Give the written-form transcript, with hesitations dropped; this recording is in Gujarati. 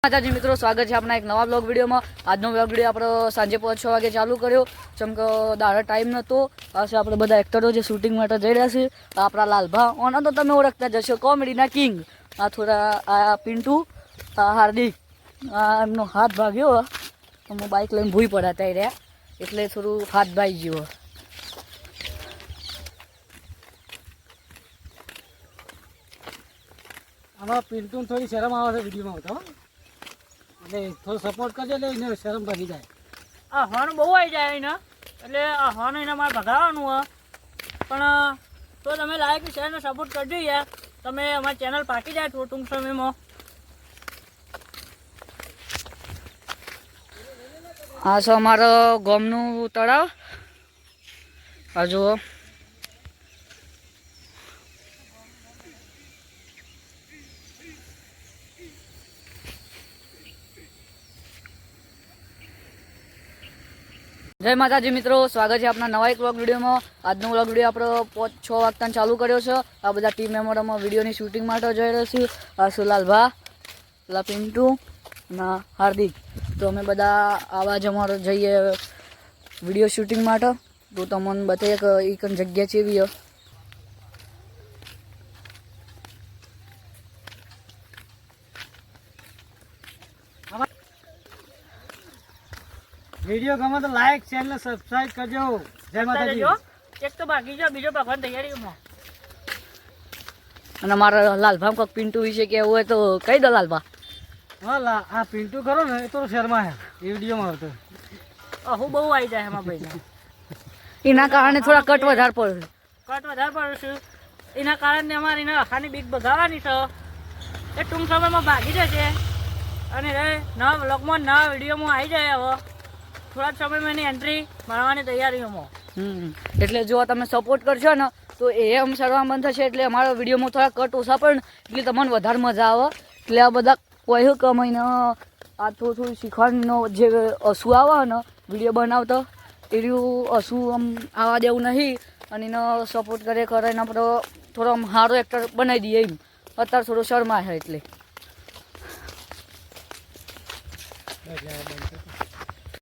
માતાજી મિત્રો, સ્વાગત છે આપણા એક નવા બ્લોગ વિડીયોમાં। આજનો બ્લોગ વિડીયો આપણો સાંજે 5-6 વાગે ચાલુ કર્યો, જેમ કે દાડા ટાઈમ નહોતો। પાછું આપણે બધા એક્ટરો જે શૂટિંગ માટે જઈ રહ્યા છે। આપણા લાલભા ઓના તો તમે ઓળખતા જશો, કોમેડીના કિંગ। આ થોડા આ પિન્ટુ, આ હાર્દિક, આ એમનો હાથ ભાગ્યો, હું બાઇક લઈને ભૂઈ પડાતા રહ્યા એટલે થોડું હાથ ભાઈ ગયો। આમાં પિન્ટુ થોડી શરમ આવે છે વિડીયોમાં તો, એટલે થોડો સપોર્ટ કરજો એટલે એને શરમ ભાગી જાય। આ હોર્ન બહુ આવી જાય એને, એટલે આ હોર્ન એને મારે ભગાવવાનું હોય, પણ તો તમે લાઈક શેર ને સપોર્ટ કરજો યાર। તમે અમારી ચેનલ પાકી જાય થોડું ટૂંક સમયમાં। આ છે અમારો ગામનું તળાવ, આ જુઓ। જય માતાજી મિત્રો, સ્વાગત છે આપણા નવા એક વ્લોગ વિડીયોમાં। આજનો વ્લોગ વિડીયો આપણો 5-6 વાગતા ચાલુ કર્યો છે। આ બધા ટીમ મેમ્બરોમાં વિડીયોની શૂટિંગ માટે જઈ રહ્યો છું। આ સુલાલભા, પેલા પિન્ટુ ના હાર્દિક, તો અમે બધા આવા જ અમારો જઈએ વિડીયો શૂટિંગ માટે। તો તમને બતાવીએ કે એક જગ્યા ચેવી હોય। વિડીયો ગમે તો લાઈક શેર ને સબસ્ક્રાઇબ કરજો। જય માતાજી। એક તો બાકી છે, બીજો ભગવાન તૈયારીમાં। અને મારા લાલભા કોઈક પિન્ટુ વિશે કહેવું હોય તો કહી દો લાલભા। હા, આ પિન્ટુ કરો ને એ તો શર્મા હે એ વિડીયોમાં આવતો। હું બહુ આવી જાય એમાં ભાઈ, એના કારણે થોડા કટ વધારે પડે, કટ વધારે પડું છું। એના કારણે અમારે એના આખાની બીક ભગાવવાની છે, એ ટૂંક સમયમાં ભાગી જશે અને નવા બ્લોગમાં નવા વિડીયોમાં આવી જાય। હવે થોડા સમયમાં એની એન્ટ્રી મારવાની તૈયારીઓમાં। એટલે જો તમે સપોર્ટ કરશો ને તો એ એમ સરવા બંધ થશે, એટલે અમારા વિડીયોમાં થોડા કટ ઓછા પણ એટલે તમને વધારે મજા આવે। એટલે આ બધા કોઈ કમાઈને આ થોડું શીખવાનું જે અસુ આવે ને વિડીયો બનાવતો એવું અસુ આમ આવવા દેવું નહીં, અને એનો સપોર્ટ કરે એને આપણે થોડો આમ સારો એક્ટર બનાવી દઈએ એમ। અત્યારે થોડો શર્મા છે એટલે